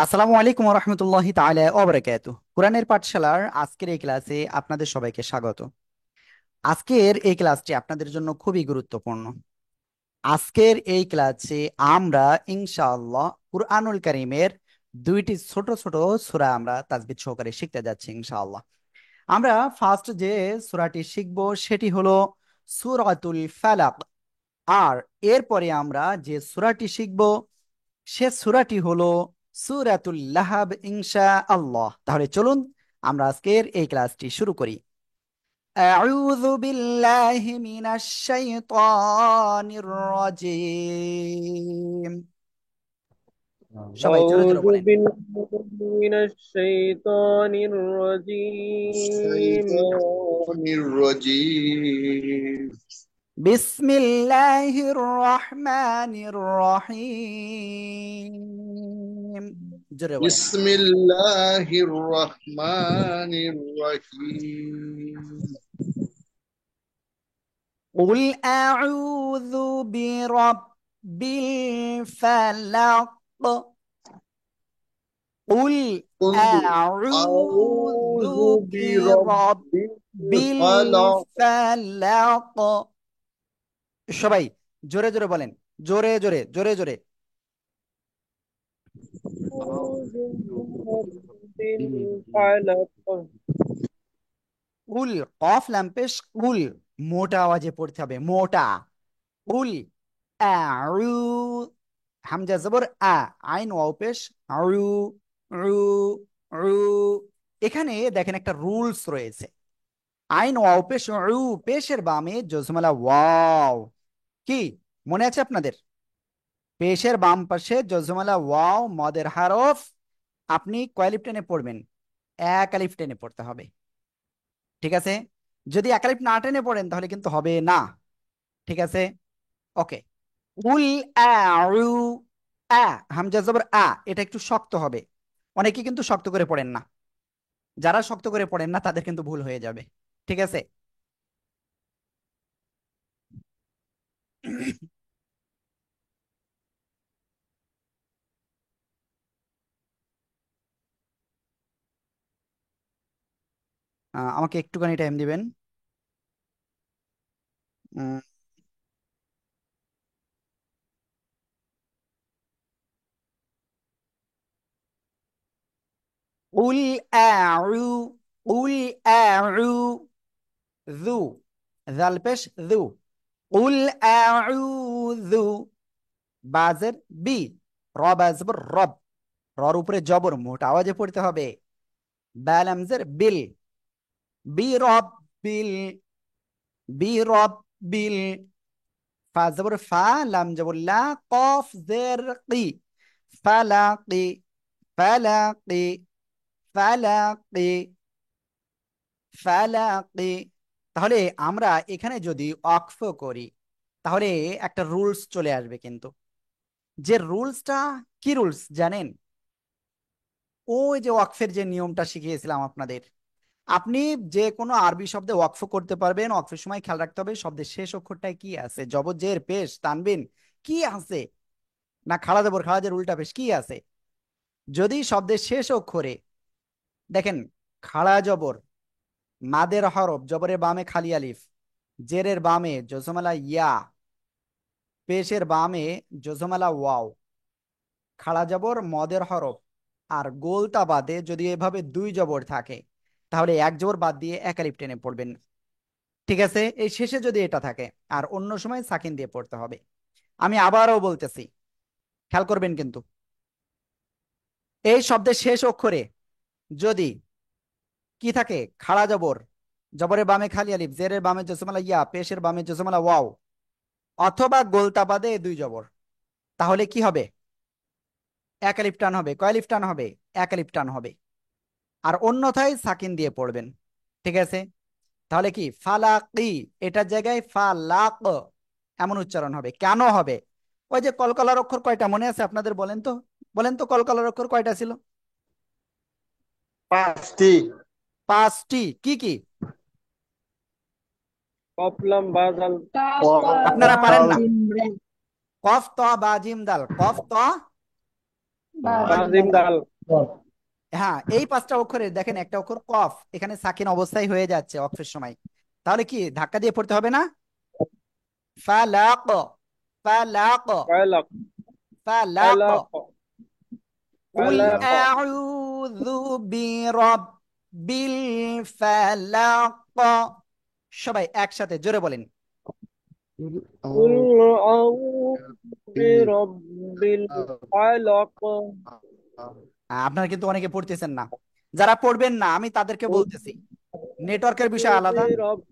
আসসালামু আলাইকুম রহমতুল্লাহি তাআলা ওয়া বারাকাতুহু। কোরআনের পাঠশালার আজকের এই ক্লাসে আপনাদের সবাইকে স্বাগত। আজকের এই ক্লাসটি আপনাদের জন্য খুবই গুরুত্বপূর্ণ। আজকের এই ক্লাসে আমরা ইনশাআল্লাহ কুরআনুল কারীমের দুইটি ছোট ছোট সূরা আমরা তাজবিদ সহকারে শিখতে যাচ্ছি ইনশাআল্লাহ। আমরা ফার্স্ট যে সূরাটি শিখব সেটি হলো সূরাতুল ফালাক। আর এরপরে আমরা যে সূরাটি শিখব সে সূরাটি হলো সূরাতুল লাহাব ইনশাআল্লাহ। তাহলে চলুন আমরা আজকের এই ক্লাসটি শুরু করি। আউযু বিল্লাহি মিনাশ শাইতানির রাজিম। সবাই জোরে জোরে أعوذ বলেন। بالله من الشيطان الرجيم. الشيطان الرجيم. বিসমিল্লাহির রহমানির রহিম। জোরে বলেন। بسم الله الرحمن الرحيم. قل أعوذ برب الفلق. قل قل أعوذ أعوذ برب برب الفلق. الفلق। সবাই জোরে জোরে বলেন। জোরে জোরে জোরে জোরে। أعوذ برب হুম। الفلق. কুল কফ ল্যাম্পেশ কুল মোটা আওয়াজে পড়তে হবে মোটা। কুল আউ হামজা জবর আইন ওয়াও পেশ আউ রু রু। এখানে দেখেন একটা রুলস রয়েছে। আইন ওয়াও পেশ রু পেশের বামে জজমালা ওয়াও। কি মনে আছে আপনাদের? পেশের বাম পাশে জজমালা ওয়াও মদের হারফ। আপনি কয় আলিফ টেনে পড়বেন? এক আলিফ টেনে পড়তে হবে। ঠিক আছে? যদি এক আলিফ না টেনে পড়েন তাহলে কিন্তু হবে না। ঠিক আছে? ওকে। উল আউ আ হামজা জবর এটা একটু শক্ত হবে। অনেকে কিন্তু শক্ত করে পড়েন না। যারা শক্ত করে পড়েন না তাদের কিন্তু ভুল হয়ে যাবে। ঠিক আছে? আমাকে একটুখানি টাইম দিবেন। উম, উল আউ উল আউ যু জাল পেশ যু। উল আউযু বাজের বি রব রব। রর উপরে জবর মোটা আওয়াজে পড়তে হবে। ব্যালামজের বিল বি রব বিল বি রব বিল। ফা জবর ফা লাম জবর লা কফ জের কি ফালাকি ফালাকি ফালাকি ফালাকি। তাহলে আমরা এখানে যদি অক্ফ করি তাহলে একটা রুলস চলে আসবে কিন্তু। যে রুলসটা কি রুলস জানেন? ওই যে ওয়াকফের যে নিয়মটা শিখিয়েছিলাম আপনাদের। আপনি যে কোনো আরবি শব্দে ওয়াকফ করতে পারবেন। ওয়াকফের সময় খেয়াল রাখতে হবে শব্দের শেষ অক্ষরটায় কি আছে, জবর জের পেশ তানবিন কি আছে, না খাড়া জবর খাড়া জের উল্টা পেশ কি আছে। যদি শব্দের শেষ অক্ষরে দেখেন খাড়া জবর মাদের হরফ, জবরের বামে খালি আলিফ, জেরের বামে জজমালা ইয়া, পেশের বামে জজমালা ওয়াও, খাড়া জবর মদের হরফ, আর গোলতা বাদে যদি এভাবে দুই জবর থাকে তাহলে এক জবর বাদ দিয়ে এক আলিফ টেনে পড়বেন। ঠিক আছে? এই শেষে যদি এটা থাকে আর অন্য সময় সাকিন দিয়ে পড়তে হবে। আমি আবারও বলতেছি, খেয়াল করবেন কিন্তু। এই শব্দের শেষ অক্ষরে যদি কি থাকে খাড়া জবর, জবরের বামে খালি আলিফ, জেরের বামে জসমালা ইয়া, পেশের বামে জসমালা ওয়াও, অথবা গোলতা বাদে দুই জবর, তাহলে কি হবে? এক আলিফ টান হবে। কয় আলিফ টান হবে? এক আলিফ টান হবে। আর অন্যথায় সাকিন দিয়ে পড়বেন। ঠিক আছে? তাহলে কি ফালাকি, এটার জায়গায় ফালাক এমন উচ্চারণ হবে। কেন হবে? ওই যে কলকলার অক্ষর কয়টা মনে আছে আপনাদের? বলেন তো, বলেন তো কলকলার অক্ষর কয়টা ছিল? পাঁচটি। পাঁচটি। কি কি? কফলাম বাজাল। আপনারা পারেন ওয়াকাল। না? কফ ত বা জিম দাল। কফ ত তাজিম দাল। হ্যাঁ, এই পাঁচটা অক্ষরে দেখেন একটা অক্ষর কফ এখানে সাকিন অবস্থায় হয়ে যাচ্ছে অক্ফের সময়, তাহলে কি ধাক্কা দিয়ে পড়তে হবে না? ফালাক, ফালাক, ফালাক। ফালাক। ফালাক। কুল ফালাক। আউযু বিরাব্বিল ফালাক। সবাই একসাথে জোরে বলেন। কুল আউযু বিরাব্বিল ফালাক। আপনারা কিন্তু অনেকে পড়তেছেন না, যারা পড়বেন না আমি তাদেরকে বলতেছি, নেটওয়ার্কের বিষয় আলাদা,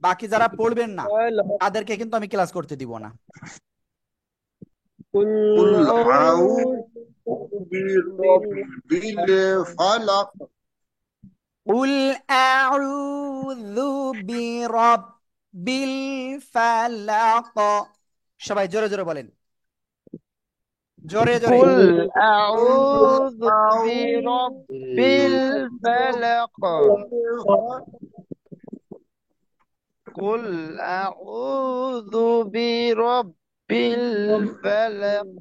বাকি যারা পড়বেন না তাদেরকে কিন্তু আমি ক্লাস করতে দিব না। কুল قل أعوذ আউযু برب الفلق কুল আউযু বিরাব্বিল ফালাক। সবাই জোরে জোরে বলেন, জোরে জোরে। قل قل أعوذ أعوذ برب الفلق قل أعوذ برب الفلق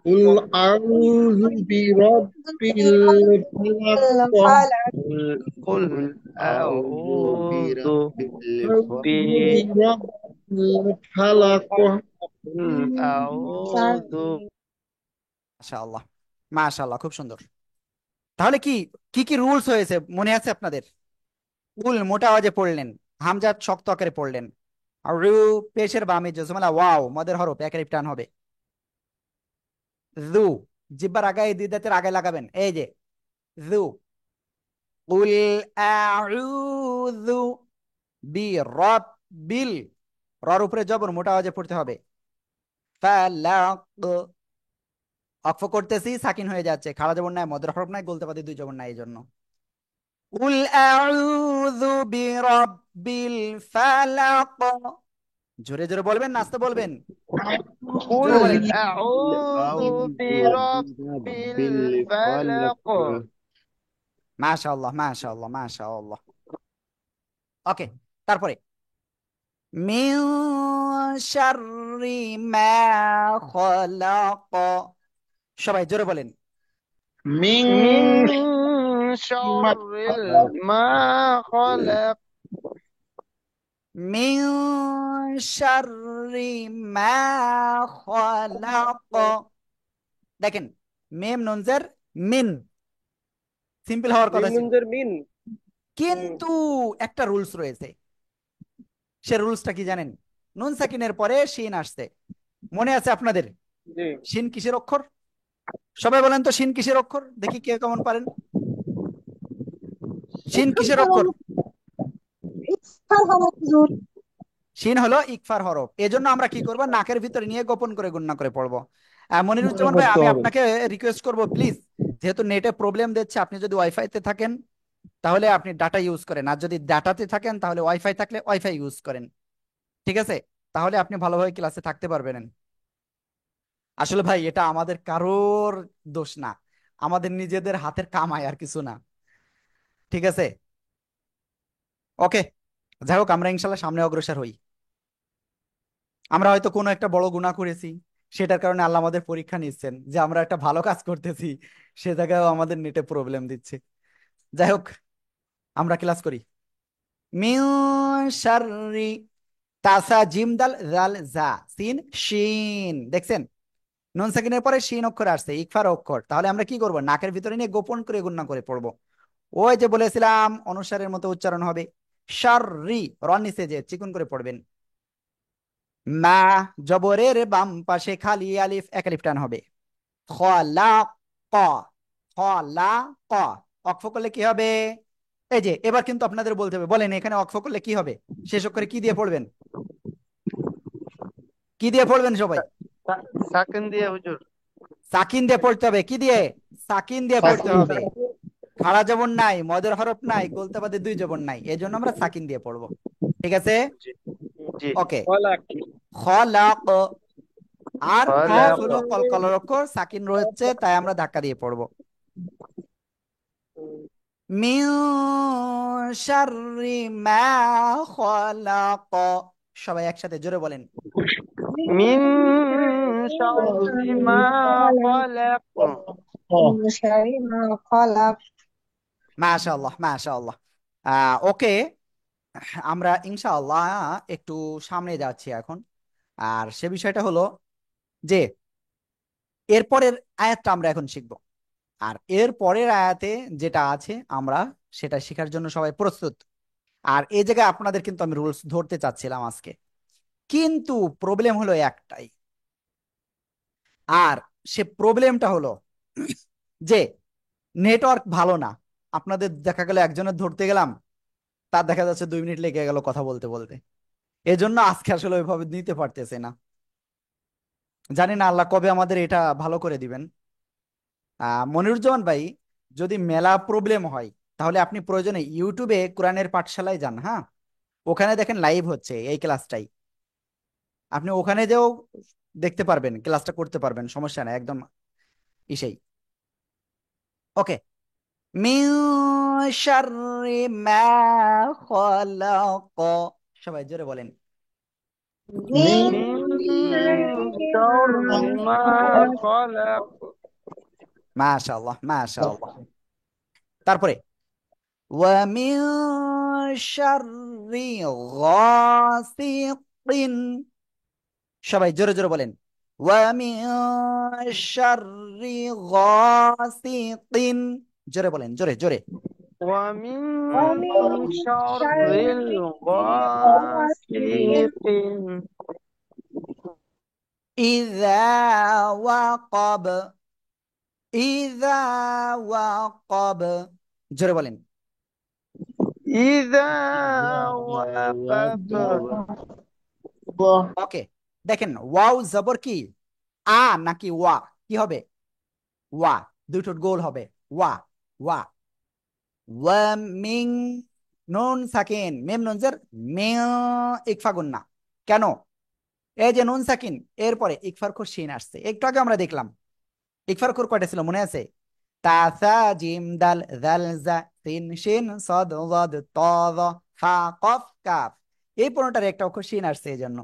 قل أعوذ برب الفلق قل أعوذ ب برب الفلق قل أعوذ মাশাআল্লাহ, মাশাআল্লাহ, খুব সুন্দর। তাহলে কি কি কি রুলস হয়েছে মনে আছে আপনাদের? উল মোটা আওয়াজে পড়লেন, হামজা শক্ত আকারে পড়লেন, আর রু পেশের বামে জজমালা ওয়াও মদের হরফ এক আলিফ টান হবে। জু জিব্বার আগায় দুই দাঁতের আগায় লাগাবেন, এই যে জু। কুল আউযু বিরাব্বিল, রর উপরে জবর মোটা আওয়াজে পড়তে হবে। ফালাক, অক্ফ করতেছি সাকিন হয়ে যাচ্ছে, খাড়া জবর নাই, মদের হরফ নাই, গলতে পাতি দুই জবর নাই, এই জন্য। কুল আউযু বিরাব্বিল ফালাক। জোরে জোরে বলবেন, নাচতে বলবেন, জোরে বলেন। قل أعوذ برب الفلق মাশাআল্লাহ, মাশাআল্লাহ, মাশাআল্লাহ। ওকে, তারপরে মিন শাররি মা খলাক। সবাই জোরে বলেন। من من ما شر ما خلق মিন শাররি মা খলাক। দেখেন, মেম নুনজের মিন, সিম্পল হওয়ার কথা ছিল, মিমুনদের মিন। কিন্তু একটা রুলস রয়েছে। সে রুলসটা কি জানেন? নুন সাকিনের পরে শিন আসছে, মনে আছে আপনাদের? জি। শিন কিসের অক্ষর? সবাই বলেন তো, শিন কিসের অক্ষর, দেখি কে কেমন পারেন। শিন কিসের অক্ষর? শিন হলো ইকফার হরফ, এজন্য আমরা কি করব, নাকের ভিতরে নিয়ে গোপন করে গুণনা করে পড়বো। মনিরুজ্জামান ভাই, আমি আপনাকে রিকোয়েস্ট করব প্লিজ, যেহেতু নেটে প্রবলেম দিচ্ছে, আপনি যদি ওয়াইফাইতে থাকেন তাহলে আপনি ডাটা ইউজ করেন, আর যদি ডাটাতে থাকেন তাহলে ওয়াইফাই থাকলে ওয়াইফাই ইউজ করেন, ঠিক আছে? তাহলে আপনি ভালোভাবে ক্লাসে থাকতে পারবেন। আসলে ভাই এটা আমাদের কারোর দোষ না, আমাদের নিজেদের হাতের কামাই, আর কিছু না, ঠিক আছে? ওকে, যাই হোক, আমরা ইনশাল্লাহ সামনে অগ্রসর হই। আমরা হয়তো কোনো একটা বড় গুনাহ করেছি, সেটার কারণে আল্লাহ আমাদের পরীক্ষা নিচ্ছেন যে আমরা একটা ভালো কাজ করতেছি, সে জায়গায়ও আমাদের নেটে প্রবলেম দিচ্ছে। যাই হোক, আমরা ক্লাস করি। মিন শাররি, তাসা জিম দাল জাল জা সিন শিন, দেখছেন নুন সাকিনের পরে শিন অক্ষর আসছে, ইকফার অক্ষর, তাহলে আমরা কি করব, নাকের ভিতরে নিয়ে গোপন করে গুণনা করে পড়বো। ওই যে বলেছিলাম অনুসারের মতো উচ্চারণ হবে, শাররি, র নিচে যে চিকুন করে পড়বেন। মা জবরের বাম পাশে খালি আলিফ এক আলিফ টান হবে। খলাক, খলাক, অক্ফ করলে কি হবে? এই যে এবার কিন্তু আপনাদের বলতে হবে, বলেন এখানে অক্ফ করলে কি হবে? শেষ অক্ষরে কি দিয়ে পড়বেন? কি দিয়ে পড়বেন সবাই? সাকিন দিয়ে হুজুর সাকিন দিয়ে পড়তে হবে, কি দিয়ে? সাকিন দিয়ে পড়তে সাকিন হবে। খাড়া জবর নাই, মদের হরফ নাই, গলতে বাদে দুই জবর নাই, এই জন্য আমরা সাকিন দিয়ে পড়বো, ঠিক আছে? জি জি ওকে, ফালাক। খলাক, আর কফ خلق হলো কলকলার অক্ষর, সাকিন রয়েছে তাই আমরা ধাক্কা দিয়ে পড়বো। মিন শাররি মা খলাক। সবাই একসাথে জোরে বলেন। من شر ما خلق خلق شر ما خلق মাশাআল্লাহ মাশাআল্লাহ। ওকে, আমরা ইনশাআল্লাহ একটু সামনে যাচ্ছি এখন। আর সে বিষয়টা হলো যে এরপরের আয়াতটা আমরা এখন শিখব। আর এর পরের আয়াতে যেটা আছে আমরা সেটা শেখার জন্য সবাই প্রস্তুত। আর এই জায়গায় আপনাদের কিন্তু আমি রুলস ধরতে চাচ্ছিলাম আজকে, কিন্তু প্রবলেম হলো একটাই। আর সে প্রবলেমটা হলো যে নেটওয়ার্ক ভালো না। আপনাদের দেখা গেল একজনের ধরতে গেলাম, তার দেখা যাচ্ছে 2 মিনিট লেগে গেল কথা বলতে বলতে। এজন্য আজকে আসলে ওইভাবে নিতে পারতেছে না। জানি না আল্লাহ কবে আমাদের এটা ভালো করে দিবেন। মনিরুজ্জামান ভাই, যদি মেলা প্রবলেম হয় তাহলে আপনি প্রয়োজনে ইউটিউবে কোরআনের পাঠশালায় যান। হ্যাঁ, ওখানে দেখেন লাইভ হচ্ছে এই ক্লাসটাই। আপনি ওখানে যেও দেখতে পারবেন, ক্লাসটা করতে পারবেন, সমস্যা নাই একদম ইসেই। ওকে। মিন শাররি মা খলাক। সবাই জোরে বলেন। من من من شر شر ما ما خلق মাশাআল্লাহ মাশাআল্লাহ। তারপরে ومن شر غاسق। সবাই জোরে জোরে বলেন। ومن شر غاسق। জোরে বলেন, জোরে জোরে। ومن ومن شر شر غاسق الغاسق إذا وقب। إذا وقب। জোরে বলেন। إذا وقب ওকে, দেখেন ওয়াও জবর কি আ নাকি ওয়া, কি হবে? ওয়া, দুটো গোল হবে। ওয়া ওয়া। ওয়া মিং, নুন সাকিন, মিম নুন জের মে, ইকফা গুন্না। কেন? এই যে নুন সাকিন এরপরে ইকফার খোর শিন আসছে, একটু আগে আমরা দেখলাম। ইকফার খোর কয়টা ছিল মনে আছে? তা সা জিম দাল জাল জা সিন শিন সদ ওয়াদ ত য ফা কফ কাফ। এই 15টার একটা অক্ষর শিন আসছে, এই জন্য।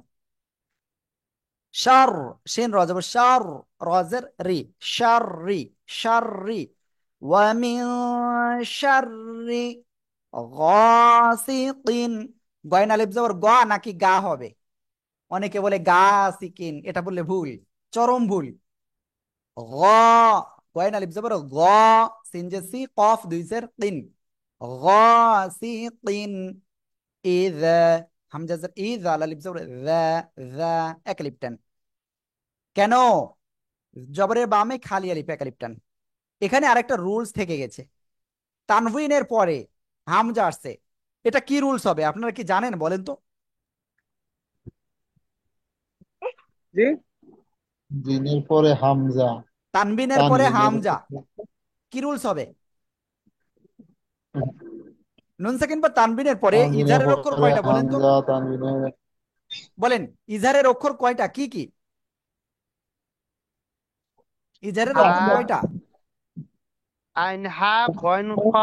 শার, শিন র জবর শার, রজের রি, শার রি, শার রি। ওয়া মিন শাররি গাসিকিন। গয়ন আলিফ জবর গ নাকি গা হবে? অনেকে বলে গা সিকিন, এটা বললে ভুল, চরম ভুল। গ, গয়ন আলিফ জবর গ, সিন যে সি, কফ দুই জের তিন। গাসিকিন। ইযা, হামজা জের ই, জাল আলিফ জবর যা, যা এক আলিফ টান। কেন? জবরের বামে খালি আলিফ এক আলিফ টান। এখানে আরেকটা রুলস থেকে গেছে। তানভিনের পরে হামজা আসছে, এটা কি রুলস হবে আপনারা কি জানেন বলেন তো? জি। দিনের পরে হামজা, তানবিনের পরে তানবিনের হামজা, কি রুলস হবে? নুন সেকেন্ড বা তানবিনের পরে তানবিনের ইজারের অক্ষর পরে কয়টা বলেন তো? হামজা, তানবিনের বলেন, ইজারের অক্ষর কয়টা, কি কি? ইজারের অক্ষর হা কয়টা? আইন হা গইন খ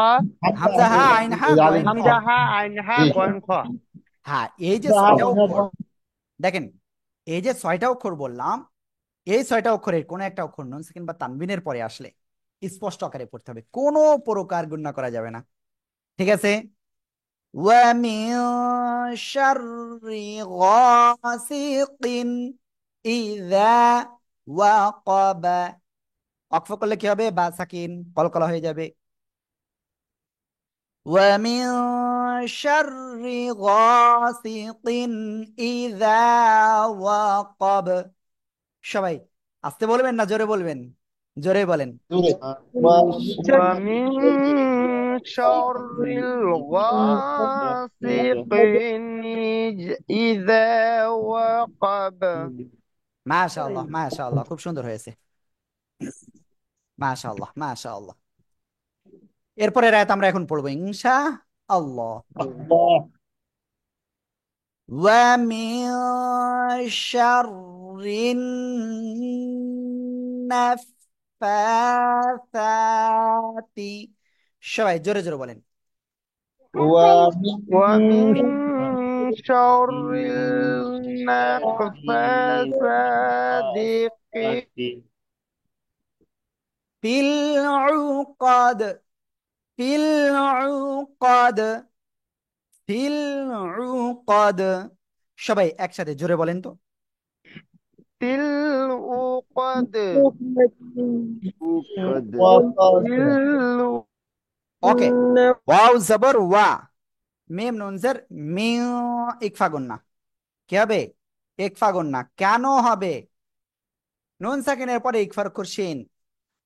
হামজা হা আইন হা গয়েন খ। হামজা হা আইন হা গইন খ হ্যাঁ, এই যে 6টা অক্ষর, দেখেন এই যে 6টা অক্ষর বললাম, এই 6টা অক্ষরের কোন একটা অক্ষর নুন সেকেন্ড বা তানবিনের পরে আসলে স্পষ্ট আকারে পড়তে হবে, কোনো প্রকার গুণনা করা যাবে না। ঠিক আছে? ومن شر غاسق إذا ওয়াকাব। অক্ফ করলে কি হবে? বা সাকিন কলকলা হয়ে যাবে। ومن شر غاسق إذا ওয়াকাব। সবাই আস্তে বলবেন না জোরে বলবেন? জোরে বলেন। জোরে ومن شر الغاسق إذا وقب মাশাআল্লাহ মাশাআল্লাহ, খুব সুন্দর হয়েছে। মাশাআল্লাহ মাশাআল্লাহ। এরপরে রাত আমরা এখন পড়বো ইনশা আল্লাহ। আল্লাহ। ومن شر النفاثات। সবাই জোরে জোরে বলেন। ومن ومن شر النفاثات ফিল উকাদ, ফিল উকাদ, ফিল উকাদ। সবাই একসাথে জোরে বলেন তো। তিল উকদ উকদ وقد তিল ওকে, ওয়াও জবর ওয়া, মিম নুন জের মি, ইকফা গুন্না। কি হবে? ইকফা গুন্না। কেন হবে? নুন সাকিনের পরে ইকফার অক্ষর শিন।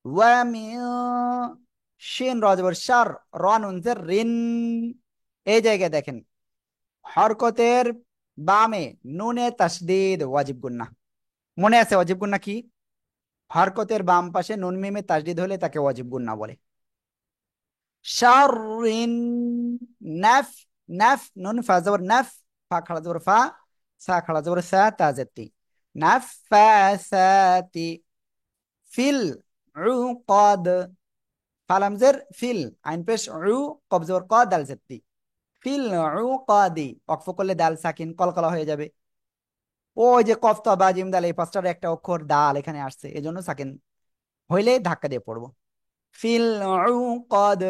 ওয়া মি, শিন র জবর শার, র নুন জের রিন। এই জায়গায় দেখেন হরকতের বামে নুনে তাসদিদ ওয়াজিব গুন্না। মনে আছে ওয়াজিব গুন্না কি? হরকতের বাম পাশে নুন মিমে তাসদিদ হলে তাকে ওয়াজিব গুন্না বলে। শাররিন, নাফ, নাফ নুন ফা জবর নাফ, ফা খাড়া জবর ফা, সা খাড়া জবর সা, তা জের নাফাসাতি, ফিল উকাদ, ফালামজের ফিল, আইন পেশ উ, কব জবর ক, দাল জের ফিল উকাদি। অক্ফ করলে দাল সাকিন কলকলা হয়ে যাবে। ওই যে কফতা বা জিম দাল, এই পাঁচটার একটা অক্ষর দাল এখানে আসছে, এজন্য সাকিন হইলে ধাক্কা দিয়ে পড়বো। ফিল উকাদ।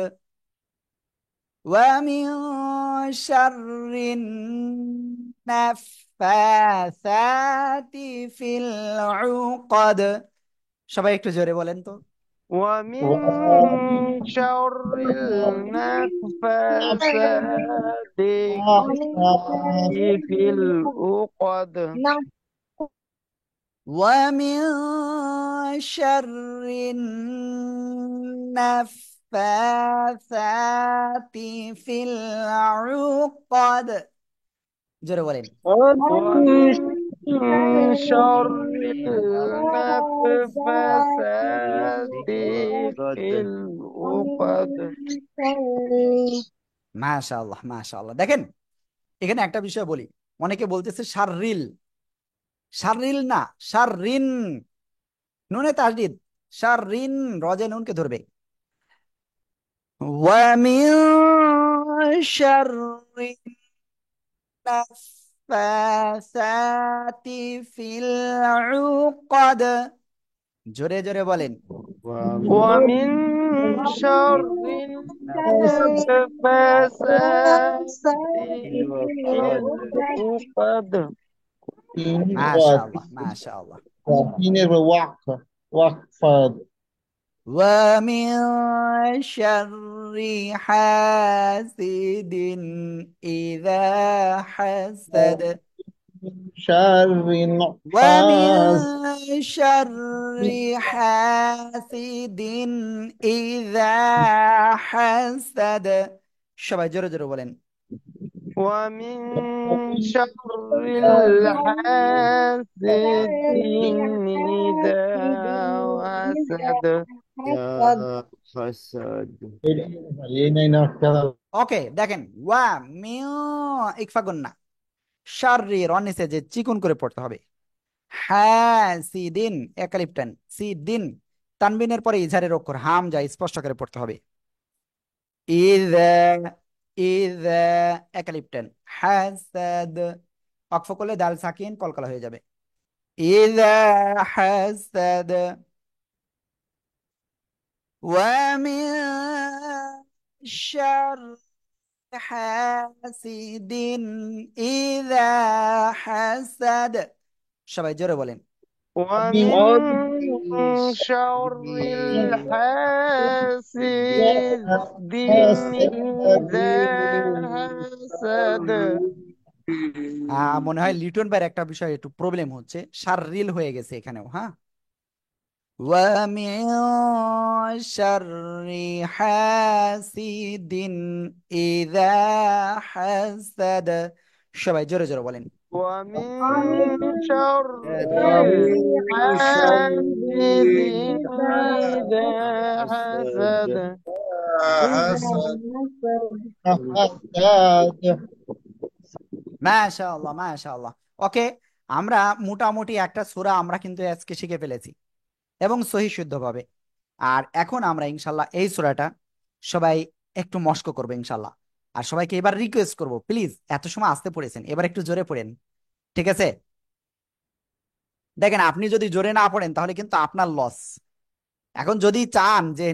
ومن شر النفاثات في العقد। সবাই একটু জোরে বলেন তো। ومن شر النفاثات في العقد ومن شر النفاثات في العقد। জোরে বলেন। ومن شر النفاثات في العقد মাশাআল্লাহ, মাশাআল্লাহ। দেখেন এখানে একটা বিষয় বলি, অনেকে বলতেছে শাররিল, শাররিল না, শাররিন, নুনে তাসদিদ, শাররিন, রজে নুনকে ধরবে। ومن شر النفاثات في العقد। জোরে জোরে বলেন। ومن شر النفاثات في العقد মাশাআল্লাহ, মাশাআল্লাহ। وقفد. ومن شر حاسد إذا حسد، شر ومن حاسد شر حاسد إذا حسد। সবাই জোরে জোরে বলেন। ومن شر الحاسد إذا حسد يا حسد ওকে দেখেন, ওয়া মিউ, ইকফা গুন্না, শাররি র নিচে যে চিকুন করে পড়তে হবে। হ্যাঁ সিদিন, একালিফ টান, সিদিন, তানবিনের পরে ইজহারের অক্ষর হামজা স্পষ্ট করে পড়তে হবে। ইযা, ইযা, একালিফ টান, হাসাদ, অক্ফ করলে দাল সাকিন কলকলা হয়ে যাবে। ইযা হাসাদ। ومن شر حاسد إذا حسد। সবাই জোরে বলেন। ومن شر الحاسد إذا حسد মনে হয় লিটন ভাইয়ের একটা বিষয় একটু প্রবলেম হচ্ছে, শাররিল হয়ে গেছে এখানেও। হ্যাঁ, ومن شر حاسد إذا حسد। সবাই জোরে জোরে বলেন। ومن شر حاسد إذا حسد মাশাআল্লাহ, মাশাআল্লাহ। ওকে, আমরা মোটামুটি একটা সূরা আমরা কিন্তু আজকে শিখে ফেলেছি এবং সহি শুদ্ধভাবে। আর এখন আমরা ইনশাল্লাহ এই সূরাটা সবাই একটু মস্ক করবো ইনশাল্লাহ। আর সবাইকে এবার রিকোয়েস্ট করব, প্লিজ এত সময় আসতে পড়েছেন, এবার একটু জোরে পড়েন, ঠিক আছে? দেখেন আপনি যদি জোরে না পড়েন তাহলে কিন্তু আপনার লস। এখন যদি চান যে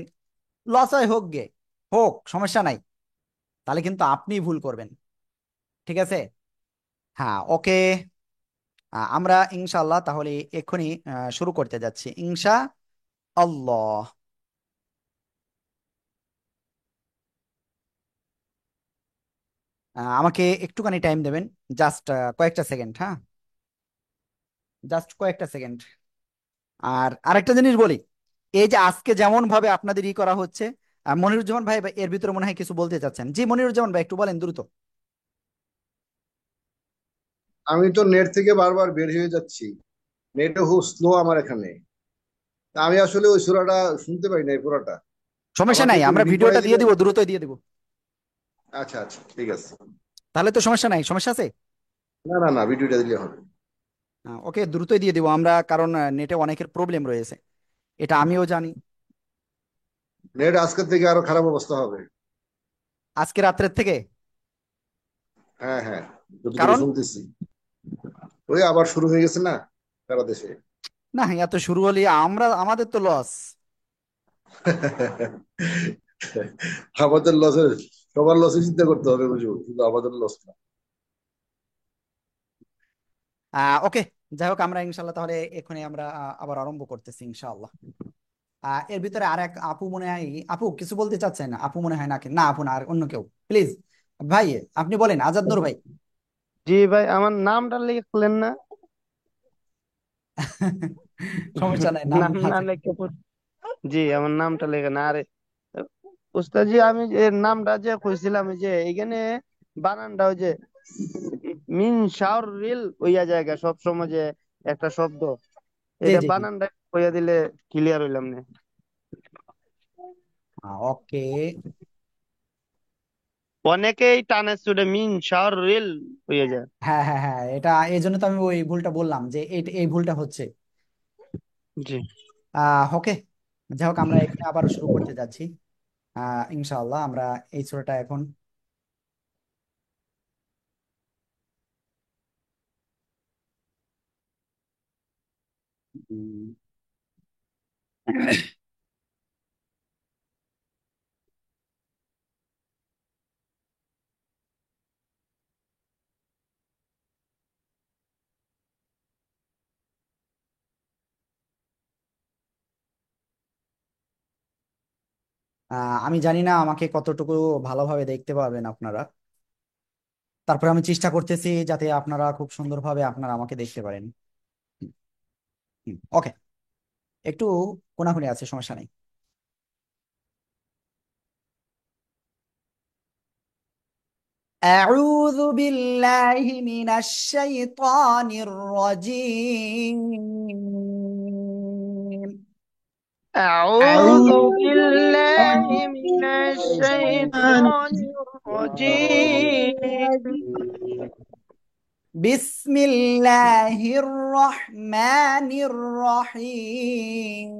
লস হয় হোক গে, হোক, সমস্যা নাই, তাহলে কিন্তু আপনি ভুল করবেন। ঠিক আছে? হ্যাঁ, ওকে। আমরা ইনশাআল্লাহ তাহলে এক্ষুনি শুরু করতে যাচ্ছি, ইনশা আল্লাহ। আমাকে একটুখানি টাইম দেবেন, জাস্ট কয়েকটা সেকেন্ড। হ্যাঁ, জাস্ট কয়েকটা সেকেন্ড। আর আরেকটা জিনিস বলি, এই যে আজকে যেমন ভাবে আপনাদের করা হচ্ছে, মনিরুজ্জামান ভাই এর ভিতরে মনে হয় কিছু বলতে চাচ্ছেন। জি, মনিরুজ্জামান ভাই একটু বলেন দ্রুত। আমি তো নেট থেকে বারবার বের হয়ে যাচ্ছি। নেটও খুব স্লো আমার এখানে। তা আমি আসলে ওই সূরাটা শুনতে পাই নাই পুরোটা। সমস্যা আমাকে নাই, একটু আমরা রিডিং ভিডিওটা করাই দিয়ে দিবেন? দিব, দ্রুতই দিয়ে দিব। আচ্ছা আচ্ছা, ঠিক আছে। তাহলে তো সমস্যা নাই, সমস্যা আছে? না না না, ভিডিওটা দিলে হবে। ওকে, দ্রুতই দিয়ে দিব আমরা, কারণ নেটে অনেকের প্রবলেম রয়েছে, এটা আমিও জানি। নেট আজকের থেকে আরো খারাপ অবস্থা হবে। আজকে রাত্রের থেকে? হ্যাঁ হ্যাঁ, যতটুকু কারণ শুনতেছি। ওই আবার শুরু হয়ে গেছে না সারা দেশে। না, এত শুরু হলে আমাদের তো লস। আমাদের লসের, সবার লসে চিন্তা করতে হবে বুঝবো, কিন্তু আমাদের লস না। ওকে, যাই হোক, আমরা ইনশাল্লাহ তাহলে এখানে আমরা আবার আরম্ভ করতেছি ইনশাআল্লাহ। এর ভিতরে আর এক আপু মনে হয়, আপু কিছু বলতে চাচ্ছেন? আপু মনে হয় নাকি, না আপু না, আর অন্য কেউ, প্লিজ ভাই আপনি বলেন, আজাদ নূর ভাই। জি ভাই, আমার নামটা লিখলেন না? সমস্যা নাই, নাম নাম না আছে। লিখে জি, আমার নামটা লেখে না। আরে উস্তাদ জি, আমি যে নামটা যে কইছিলাম, ওই যে এখানে বানানটা ওই যে মিন শাওর রিল হইয়া জায়গা সব সময় যে একটা শব্দ, জি এটা জি জি। বানানটা হইয়া দিলে ক্লিয়ার হইলাম না। ওকে। অনেকেই টানে ছুটে মিন শাওর রিল হইয়া যায়। হ্যাঁ হ্যাঁ হ্যাঁ, এটা এই জন্য তো আমি ওই ভুলটা বললাম যে এই এই ভুলটা হচ্ছে। জি। ওকে, যাই হোক, আমরা এখানে আবার শুরু করতে যাচ্ছি ইনশাআল্লাহ। আমরা এই সূরাটা এখন উম, আমি জানি না আমাকে কতটুকু ভালোভাবে দেখতে পাবেন আপনারা, তারপরে আমি চেষ্টা করতেছি যাতে আপনারা খুব সুন্দরভাবে আপনারা আমাকে দেখতে পারেন। ওকে, একটু কোনাকুনি আছে, সমস্যা নেই। أعوذ بالله من الشيطان الرجيم. أعوذ أعوذ بالله بالله من من الشيطان الرجيم. بسم الله الرحمن الرحيم.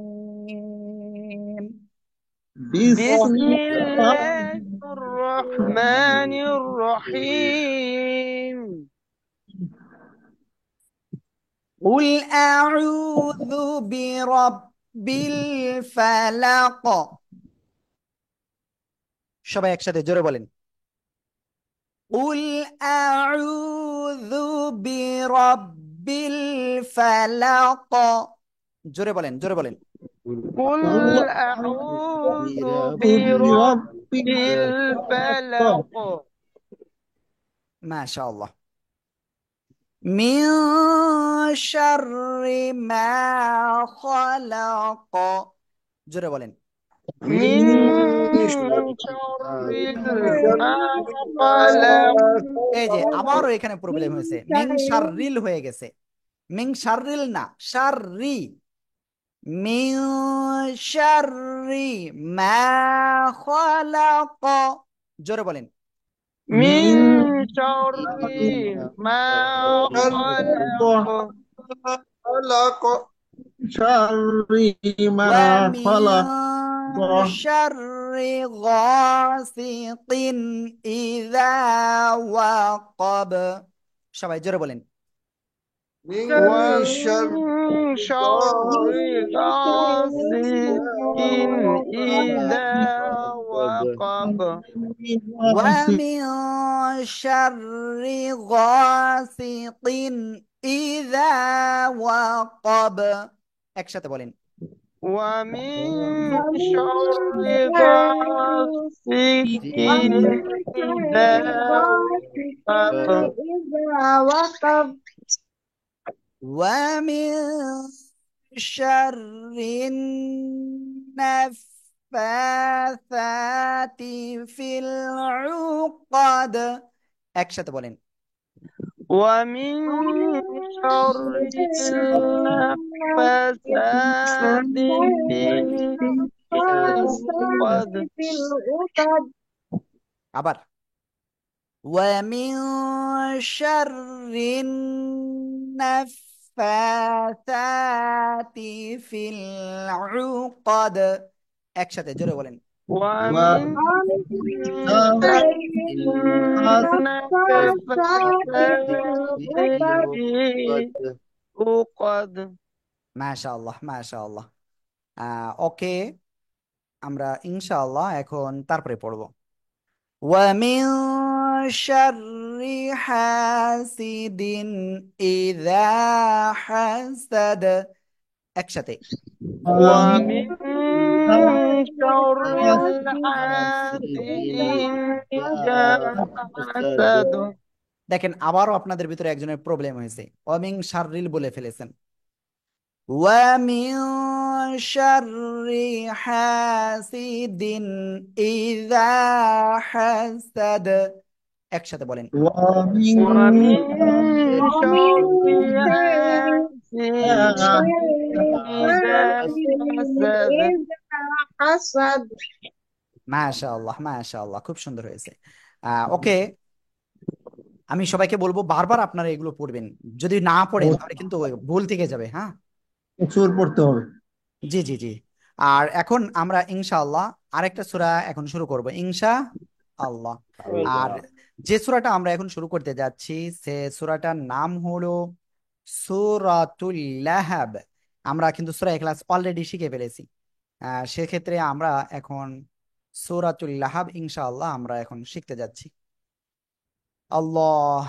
بسم بسم الله الله الرحمن الرحيم. قل أعوذ برب الفلق. সবাই একসাথে জোরে বলেন, قل أعوذ برب الفلق. জোরে বলেন, জোরে বলেন। قل قل أعوذ برب برب الفلق الفلق মাশাআল্লাহ। من شر ما خلق. জোরে বলেন। من من شر شر ما خلق. এই যে আমারও এখানে প্রবলেম হয়েছে, মিং শাররিল হয়ে গেছে। মিং শাররিল না, শাররি। মিং শাররি মা খালাক। জোরে বলেন। من من شر ما خلق. خلق. شر ما ومن خلق شر غاسق إذا وقب. সবাই জোরে বলেন। من شر ومن شر غاسق إذا وقب ومن شر غاسق إذا وقب একসাথে বলেন ومن شر غاسق إذا وقب ومن شر النفاثات في العقد একসাথে বলেন ومن شر النفاثات في العقد আবার ومن شر النفاثات في العقد একসাথে জোরে বলেন ومن شر النفاثات في العقد মাশাআল্লাহ মাশাআল্লাহ ওকে আমরা ইনশাআল্লাহ এখন তারপরে পড়ব ومن شر حاسد إذا حسد একসাথে ومن شر حاسد إذا حسد দেখেন আবারও আপনাদের ভিতরে একজনের প্রবলেম হয়েছে ওয়ামিং শাররিল বলে ফেলেছেন ওয়ামিং শাররি হাসিদিন ইযা হাসাদ একসাথে বলেন ومن شر حاسد إذا حسد মাশাআল্লাহ মাশাআল্লাহ খুব সুন্দর হয়েছে ওকে আমি সবাইকে বলবো বারবার আপনারা এগুলো পড়বেন যদি না পড়েন তাহলে কিন্তু ভুল থেকে যাবে হ্যাঁ প্রচুর পড়তে হবে। জি জি জি আর এখন আমরা ইনশাআল্লাহ আরেকটা সূরা এখন শুরু করব ইনশাআল্লাহ আর যে সূরাটা আমরা এখন শুরু করতে যাচ্ছি সে সূরাটার নাম হলো সূরাতুল লাহাব আমরা কিন্তু সূরা ইখলাস অলরেডি শিখে ফেলেছি সেক্ষেত্রে আমরা এখন সূরাতুল লাহাব ইনশাআল্লাহ আমরা এখন শিখতে যাচ্ছি আল্লাহ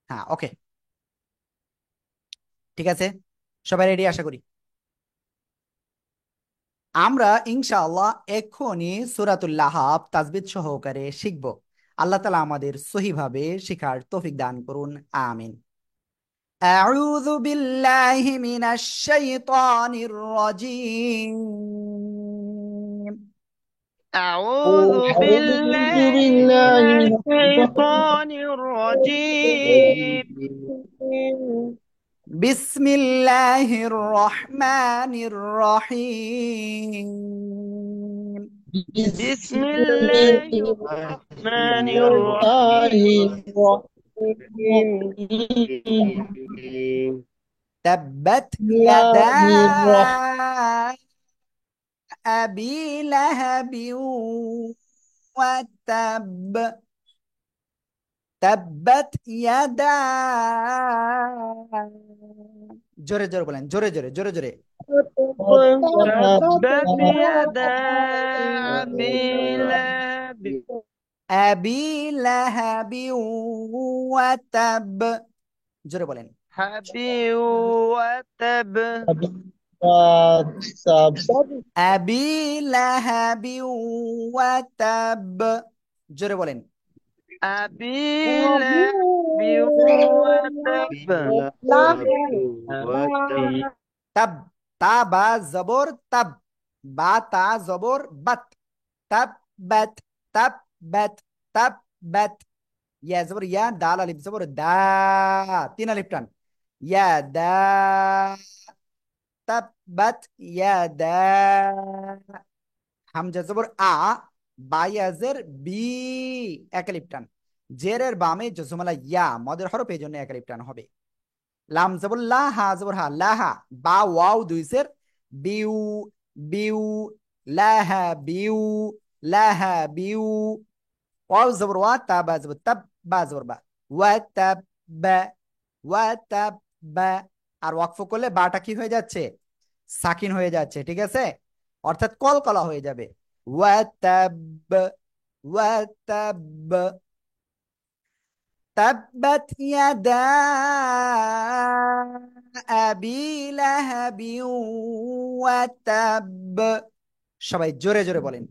হ্যাঁ ওকে ঠিক আছে সবাই রেডি আশা করি আমরা ইনশাআল্লাহ এক্ষুনি সূরাতুল লাহাব তাজবিদ সহকারে শিখব আল্লাহ তাআলা আমাদের সহিভাবে শেখার তৌফিক দান করুন আমিন আউযু বিল্লাহি মিনাশ শাইতানির রাজীম أعوذ بالله من الشيطان الرجيم بسم الله الرحمن الرحيم بسم الله الرحمن الرحيم تبت يدا أبي لهب وتب تبت يدا জোরে জোরে বলেন জোরে জোরে জোরে জোরে تبت يدا أبي لهب أبي لهب وتب জোরে বলেন أبي وتب أبي لهب وتب জোরে বলেন أبي لهب وتب तब ता बा जबर तब बा ता जबर बत तब बत तब बत तब बत या जबर या दाल अलिफ जबर दा तीन अलिफ टान या दा तब बत या दा হামজা জবর বা ইয়াজের বি এক আলিফ টান জেরের বামে জজমালা ইয়া মদের হরফ এই জন্য এক আলিফ টান হবে লাম জবর লা হা জবর হা লাহা বা ওয়াও দুইসের বিউ বিউ লাহা বিউ লাহাবিউ। ওয়াও জবর ওয়া, তা বা জবর তাব, বা জবর বা। ওয়া তাব বা, ওয়া তাব বা। আর ওয়াকফ করলে বাটা কি হয়ে যাচ্ছে? সাকিন হয়ে যাচ্ছে, ঠিক আছে? অর্থাৎ কলকলা হয়ে যাবে। ওয়া তাব, ওয়া তাব। تبت يدا أبي لهب وتب। সবাই জোরে জোরে বলেন।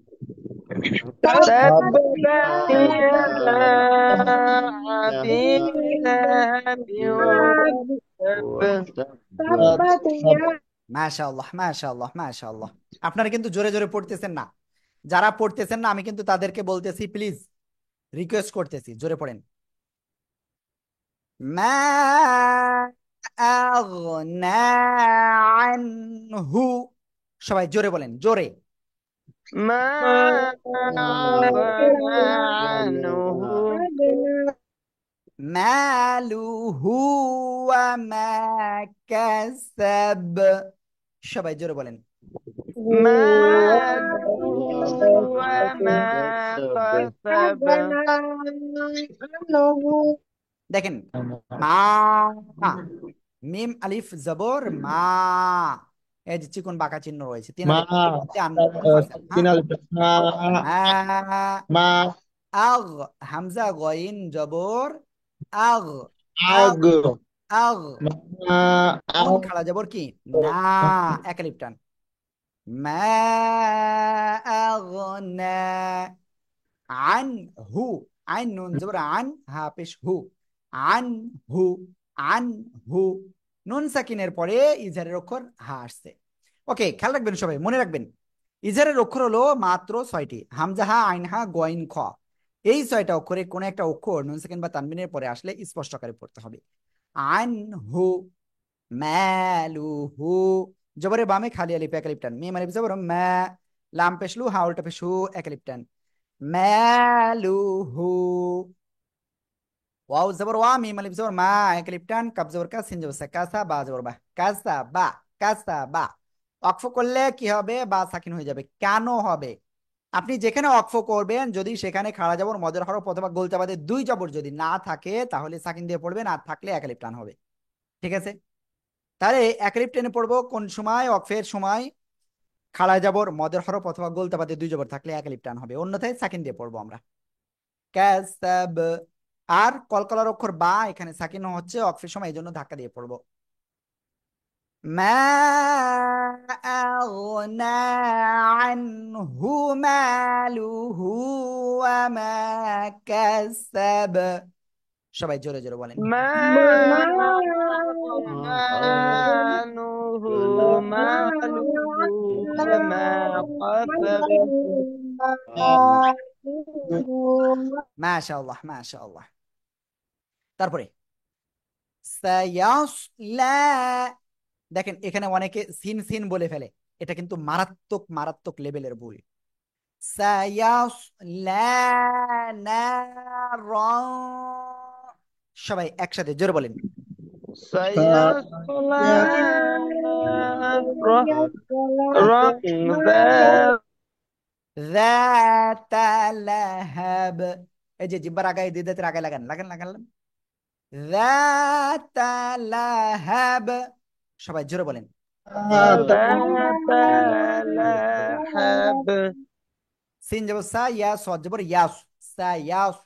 تبت تبت يدا أبي لهب وتب. تبت يدا মাশাআল্লাহ, মাশাআল্লাহ, মাশাআল্লাহ। আপনারা কিন্তু জোরে জোরে পড়তেছেন না। যারা পড়তেছেন না আমি কিন্তু তাদেরকে বলতেছি, প্লিজ রিকোয়েস্ট করতেছি, জোরে পড়েন। মা আগনা আনহু। সবাই জোরে বলেন, জোরে। ما أغنى عنه মালুহু ওয়া মা কাসাব। সবাই জোরে বলেন। ماله وما كسب. দেখেন, মা, মিম আলিফ জবর মা। এই যে চিকন বাঁকা চিহ্ন রয়েছে, তিন মা আলিফ মুনফাসিল, হ্যাঁ। কিনাল মা, মা আগ, হামজা গইন জবর আগ, আগ, আগ আগ। মা নুন আগ খাড়া জবর কি? না, এক আলিফ টান। মা আগনা আনহু। আইন নুন জবর আন, হা পেশ হু। আনহু, আনহু। নুন সাকিনের পরে ইজারের অক্ষর হা আসছে। ওকে, খেয়াল রাখবেন সবাই, মনে রাখবেন ইজারের অক্ষর হলো মাত্র 6টি: হামজা, হা, আইন, হা, গইন, খ। এই 6টা অক্ষরে কোনো একটা অক্ষর নুন সাকিন বা তানবিনের পরে আসলে স্পষ্ট আকারে পড়তে হবে। আনহু, মালুহু। জবরে বামে খালি আলিফ এক আলিফ টান। মিম আলিফ জবর মা, লাম পেশলু, হা উল্টা পেশু, এক আলিফ টান। মালুহু। ওয়াও জবর ওয়া, মিম আলিফ জবর মা, এক আলিফ টান। কাব জবর কা, সিন জবর সা, কাসা বা জবর বা, কাসা বা, কাসা বা। ওয়াকফ করলে কি হবে? বা সাকিন হয়ে যাবে। কেন হবে? আপনি যেখানে ওয়াকফ করবেন যদি সেখানে খাড়া জবর, মদের হরফ অথবা গোলতা বাদে দুই জবর যদি না থাকে তাহলে সাকিন দিয়ে পড়বেন, আর থাকলে এক আলিফ টান হবে, ঠিক আছে? তাহলে এক আলিফ টেনে পড়বো কোন সময়? ওয়াকফের সময়। খাড়া জবর, মদের হরফ অথবা গোলতা বাদে দুই জবর থাকলে এক আলিফ টান হবে, অন্যথায় সাকিন দিয়ে পড়বো আমরা। কাসাব। আর কলকলার অক্ষর বা এখানে সাকিন হচ্ছে ওয়াকফের সময়, এই জন্য ধাক্কা দিয়ে পড়বো। মা আগনা আনহু মালুহু ওয়া মা কাসাব। সবাই জোরে জোরে বলেন। ما أغنى عنه ماله وما كسب. মাশাআল্লাহ, মাশাআল্লাহ। তারপরে সায়াসলা। দেখেন এখানে অনেকে সিন সিন বলে ফেলে, এটা কিন্তু মারাত্মক মারাত্মক লেভেলের ভুল। সায়াসলা নারন। সবাই একসাথে জোরে বলেন। سيصلى نارا ذات ذات লাহাব। এই যে জিব্বার আগায় দিয়ে দাঁতের আগায় লাগান, লাগান, লাগান। ذات লাহাব। সবাই জোরে বলেন। ذات لهب. সিন যাব সা, ইয়া সদ জবর ইয়াস, সা ইয়াস।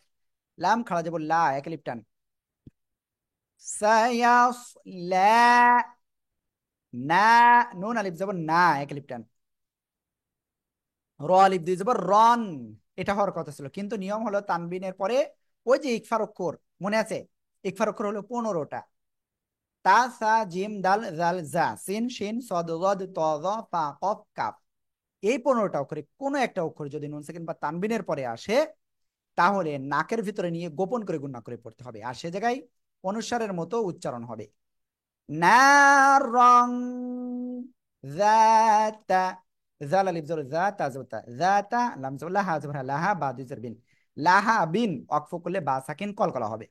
লাম খাড়া যাব লা, এক লিপ টান। সায়াস লা, না, নুন আলিফ যাব না, এক লিপ টান। র আলিফ দুই যাব রন। এটা হওয়ার কথা ছিল, কিন্তু নিয়ম হলো তানবিনের পরে ওই যে ইকফার অক্ষর, মনে আছে? ইকফার অক্ষর হলো 15টা: তা, সা, জিম, দাল, জাল, জা, সিন, শিন, সদ, গদ, ত, জ, ফা, কফ, কাফ। এই 15টা অক্ষরে কোনো একটা অক্ষর যদি নুন সেকেন্ড বা তানবিনের পরে আসে তাহলে নাকের ভিতরে নিয়ে গোপন করে গুণা করে পড়তে হবে, আর সে জায়গায় অনুসারের মতো উচ্চারণ হবে। নারং যাতা। জাল আলিফ জবর যা, তা জবর তা, যাতা, লাম জবর লাহা, জবর লাহা, বা দুই জবর বিন। লাহা বিন ওয়াকফ করলে বা সাকিন কলকলা হবে।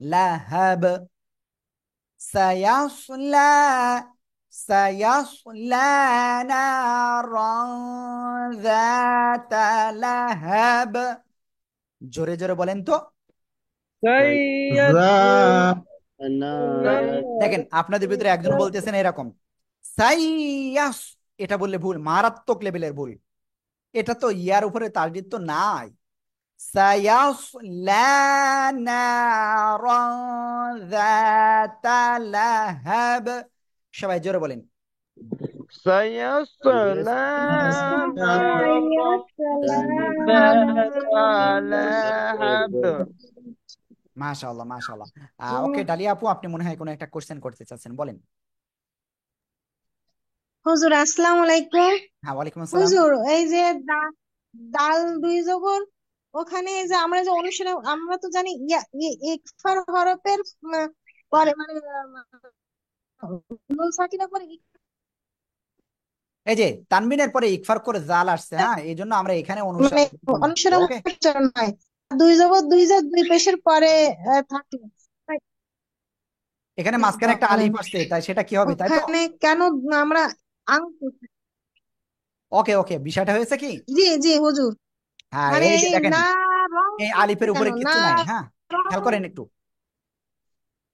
লাহাব। সায়াসলা সায়াসলা নারান যাতা লাহাব। জোরে জোরে বলেন তো। سيصلى দেখেন আপনাদের ভিতরে একজন বলতেছেন এরকম সাইয়াস, এটা বললে ভুল, মারাত্মক লেভেলের ভুল। এটা তো ইয়ার উপরে তাসদিদ তো নাই। সায়াসলা নারান যাতা লাহাব। সবাই জোরে বলেন। سيصلى نارا ذات لهب। মাশাআল্লাহ মাশাআল্লাহ। ওকে ডালিয়া আপু, আপনি মনে হয় কোনো একটা কোশ্চেন করতে চাচ্ছেন, বলেন। হুজুর আসসালামু আলাইকুম। হ্যাঁ, ওয়ালাইকুম আসসালাম। হুজুর এই যে দাল দুই জবর, ওখানে এই যে আমরা যে অনুশীলন, আমরা তো জানি ইকফার হরফের পরে মানে নুন সাকিনের পরে এই যে তানবিনের পরে ইকফার করে জাল আসছে, হ্যাঁ, এই জন্য আমরা এখানে মানে অনুসরণ। অনুশীলন ওকে, নয়, দুই জবর দুই জের দুই পেশের পরে থাকে। এখানে মাঝখানে একটা আলিফ আসছে, তাই সেটা কি হবে, তাই তো? ওখানে কেন আমরা আং ওকে ওকে, বিষয়টা হয়েছে কি, জি জি হুজুর, হ্যাঁ, মানে এই যে এই দেখেন না রং এই আসছে আলিফের কেন উপরে না কিচ্ছু নাই, হ্যাঁ, খেয়াল রং। করেন একটু।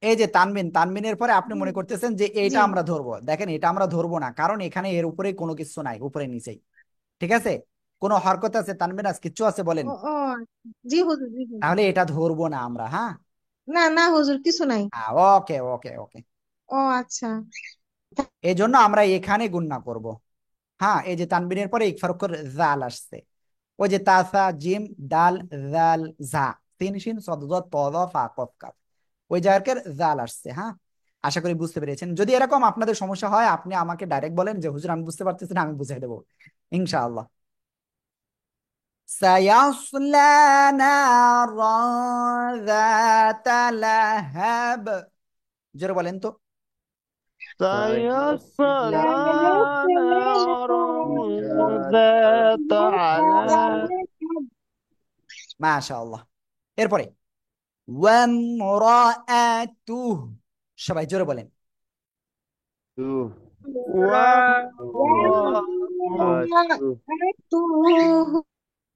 এই যে তানবিন, তানবিনের পরে আপনি জি মনে করতেছেন যে এইটা জি। আমরা ধরবো, দেখেন এটা আমরা ধরবো না, কারণ এখানে এর উপরে কোনো কিছু নাই, উপরে নিচেই, ঠিক আছে? কোনো হরকত আছে তানবিন আজ কিচ্ছু আছে বলেন? ও ও জি হুজুর জি হুজুর। তাহলে এটা ধরবো না আমরা, হ্যাঁ। না না হুজুর কিছু নাই। ওকে ওকে ওকে, ও আচ্ছা। এই জন্য আমরা এখানে গুণনা করব। হ্যাঁ, এই যে তানবিনের পরে ইকফার জাল আসছে, ওই যে তাসা জিম দাল জাল জা তিন শিন সদ দ ত দ ফা কফ কাফ, ওই জায়গার জাল আসছে, হ্যাঁ। আশা করি বুঝতে পেরেছেন। যদি এরকম আপনাদের সমস্যা হয় আপনি আমাকে ডাইরেক্ট বলেন যে হুজুর আমি বুঝতে পারতেছি না, আমি বুঝিয়ে দেবো ইনশাআল্লাহ। সায়াসলা নারান যাতা লাহাব। জোরে বলেন তো। سيصلى نارا ذات لهب। মাশাআল্লাহ। এরপরে ওয়ামরাআতুহু, সবাই জোরে বলেন।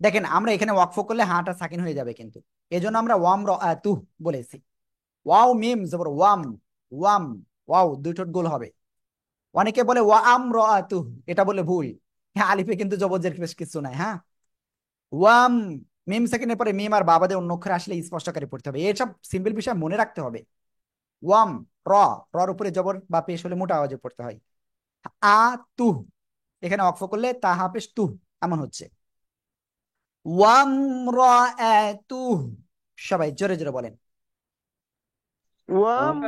দেখেন আমরা এখানে ওয়াকফ করলে হাঁটা সাকিন হয়ে যাবে, কিন্তু এই জন্য আমরা ওয়ামরাআতুহু বলেছি। ওয়াও মিম জবর ওয়াম, ওয়াম, ওয়াও দুই ঠোঁট গোল হবে। অনেকে বলে ওয়া আমরাআতুহু, এটা বলে ভুল। হ্যাঁ, আলিফে কিন্তু জবরজের বেশ কিছু নাই, হ্যাঁ। ওয়াম, মিম সাকিনের পরে মিম আর বাবাদের অন্য অক্ষরে আসলে স্পষ্টকারে পড়তে হবে, এসব সিম্পল বিষয় মনে রাখতে হবে। ওয়াম, র, রর উপরে জবর বা পেশ হলে মোটা আওয়াজে পড়তে হয়। আ তুহ, এখানে অক্ফ করলে তা হাফেশ তুহ, এমন হচ্ছে। ওয়াম রাআতুহ, সবাই জোরে জোরে বলেন। ওয়াম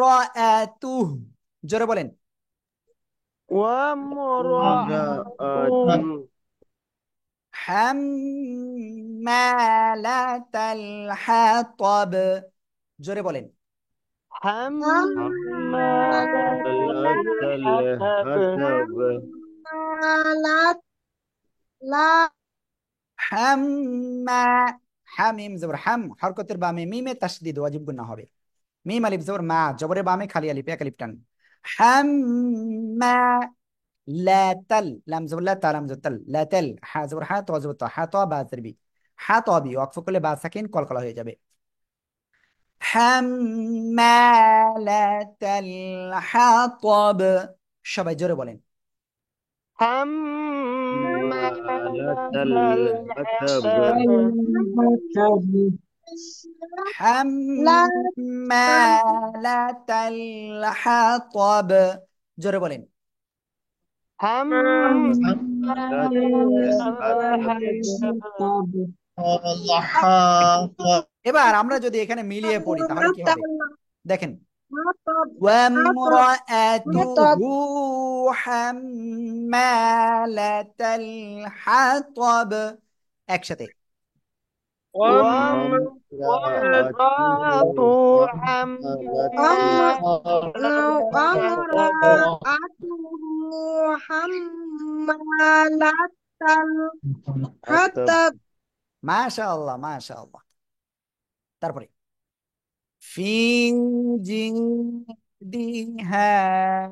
রাআতুহ, জোরে বলেন। وامرأته হাম্মালাতাল হাতাব, জোরে বলেন। حمالة الحطب। হাম্মা, হামিম জবর হাম, হরকতের বামে মিমে তাসদিদ ওয়াজিব গুন্না হবে। মিম আলিফ জবর মা, জবরের বামে খালি আলিফ, এক আলিফ টান। হাম্মা লাতাল, লাম জবর লা, তা লাম জবর তাল, লাতাল, হা জবর হা, ত জবর ত, হা ত বা জবর হা ত বি, ওয়াকফ করলে বা সাকিন কলকলা হয়ে যাবে। হাম্মালাতাল হাতাব, সবাই জোরে বলেন। حمالة الحطب। হাম্মালাতাল হাতাব, জোরে বলেন। حمالة الحطب। এবার আমরা যদি এখানে মিলিয়ে পড়ি তাহলে কি হবে, দেখেন। ওয়ামরাআতুহু হাম্মালাতাল হাতাব, একসাথে। وامرأته حمالة الحطب। মাশাআল্লাহ মাশাআল্লাহ। তারপরে ফি জি দি হ্যাঁ,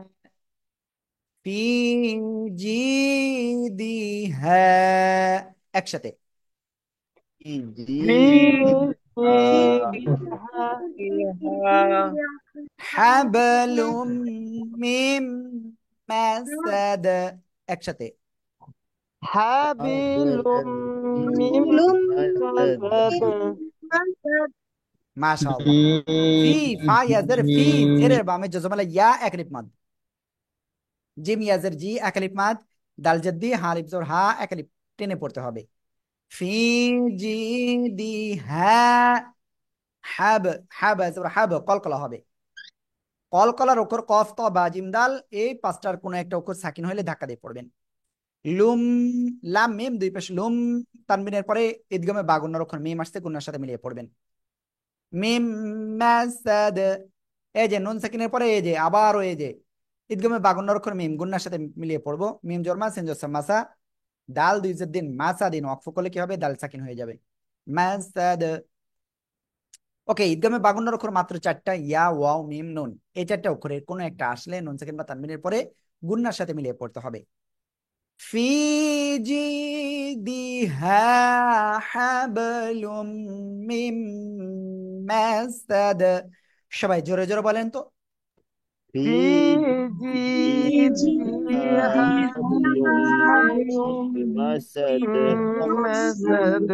ফি জি দি হ্যাঁ, একসাথে। في جيدها হাবলুম মিম মাসাদ, একসাথে। حبل من লুম مسد মাশাআল্লাহ। ফি, ফা ইয়াজের ফি, জেরের বামে জজমালা ইয়া এক লিপ মাদ, জিম ইয়াজের জি এক লিপ মাদ, দাল জদ্দি হা লিপ জোর হা এক লিপ টেনে পড়তে হবে। ফি জি দি হ্যাঁ, হাব, হাব জবর হাব, কলকলা হবে। কলকলার অক্ষর কফ ত বা জিম দাল, এই পাঁচটার কোনো একটা অক্ষর সাকিন হলে ধাক্কা দিয়ে পড়বেন। লুম, লাম মিম দুই পাশে লুম, তানবিনের পরে ঈদগামে বা গুণার অক্ষর মিম আসছে, গুণার সাথে মিলিয়ে পড়বেন। মিম মাসাদ, এই যে নুন সাকিনের পরে এই যে আবারও এই যে ঈদগামে বা গুণার অক্ষর মিম, গুণার সাথে মিলিয়ে পড়বো। মিম জরমা সেন জসম মাসা, দাল দুই জের দিন মাসা দিন ওয়াকফ করলে কি হবে, দাল সাকিন হয়ে যাবে, মাসাদ। ওকে, ঈদগামে বা গুণার অক্ষর মাত্র চারটা, ইয়া ওয়াও মিম নুন, এই চারটা অক্ষরের কোনো একটা আসলে নুন সাকিন বা তানবিনের পরে গুণার সাথে মিলিয়ে পড়তে হবে। في جيدها حبل من مسد। সবাই জোরে জোরে বলেন তো। في في جيدها حبل حبل من مسد من مسد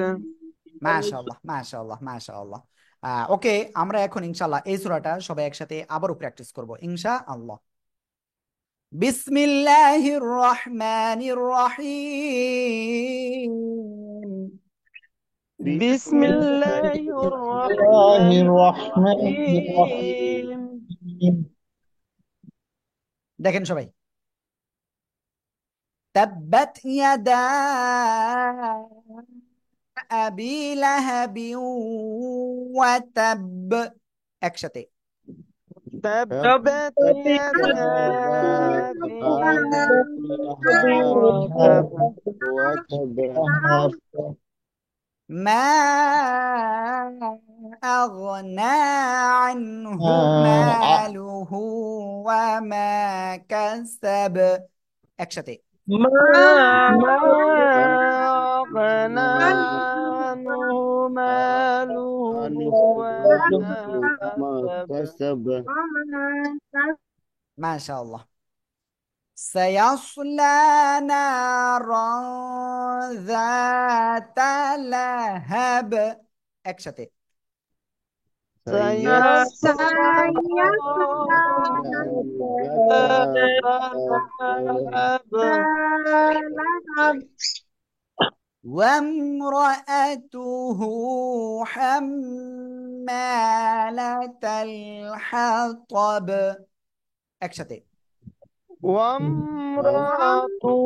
মাশাআল্লাহ মাশাআল্লাহ মাশাআল্লাহ। ওকে, আমরা এখন ইনশাআল্লাহ এই সূরাটা সবাই একসাথে আবারও প্র্যাকটিস করব ইনশাআল্লাহ। বিসমিল্লাহির রহমানির রহিম। بسم الله الله الرحمن الرحمن الرحيم الرحيم. দেখেন সবাই, তাব্বাত ইয়াদা আবি লাহাবি ওয়া তাব, একসাথে। تبت يدا أبي لهب لهب وتب মা আগনা আনহু آه، মালুহু ওয়া মা কাসাব, একসাথে। ما أغنى عنه ماله عنه وما ما كسب كسب মাশাআল্লাহ। سيصلى نارا ذات لهب، একসাথে। سيصلى لهب وامرأته حمالة الحطب، একসাথে। وامرأته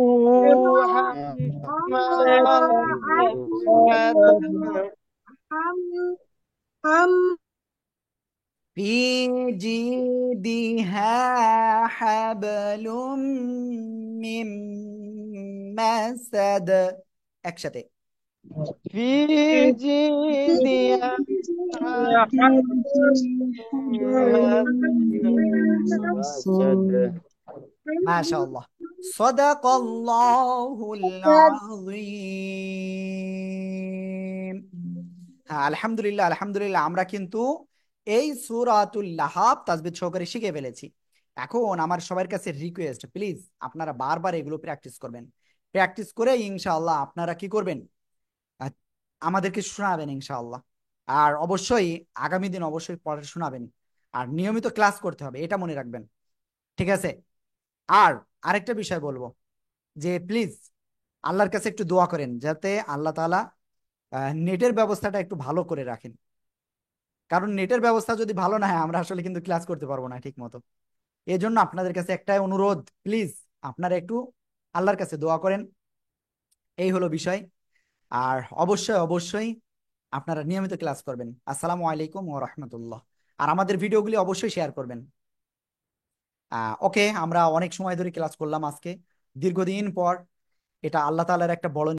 حمالة الحطب في جيدها حبل من مسد، একসাথে। في جيدها مسد মাশাআল্লাহ। সাদাকাল্লাহুল আযীম। হ্যাঁ, আলহামদুলিল্লাহ আলহামদুলিল্লাহ, আমরা কিন্তু এই সূরাতুল লাহাব তাজবিদ সহকারে শিখে ফেলেছি। এখন আমার সবার কাছে রিকোয়েস্ট, প্লিজ আপনারা বারবার এগুলো প্র্যাকটিস করবেন। প্র্যাকটিস করে ইনশাআল্লাহ আপনারা কি করবেন, আহ, আমাদেরকে শোনাবেন ইনশাআল্লাহ। আর অবশ্যই আগামী দিন অবশ্যই পড়া শোনাবেন, আর নিয়মিত ক্লাস করতে হবে, এটা মনে রাখবেন, ঠিক আছে? আর আরেকটা বিষয় বলবো, যে প্লিজ আল্লাহর কাছে একটু দোয়া করেন যাতে আল্লাহ তাআলা নেটের ব্যবস্থাটা একটু ভালো করে রাখেন। কারণ নেটের ব্যবস্থা যদি ভালো না হয় আমরা আসলে কিন্তু ক্লাস করতে পারবো না ঠিক মতো। এই জন্য আপনাদের কাছে একটাই অনুরোধ, প্লিজ আপনারা একটু আল্লাহর কাছে দোয়া করেন, এই হলো বিষয়। আর অবশ্যই অবশ্যই আপনারা নিয়মিত ক্লাস করবেন। আসসালামু আলাইকুম ওয়া রাহমাতুল্লাহ। আর আমাদের ভিডিওগুলি অবশ্যই শেয়ার করবেন। ওকে, আমরা অনেক সময় ধরে ক্লাস করলাম আজকে, দীর্ঘদিন পর। এটা আল্লাহ তাআলার একটা বড়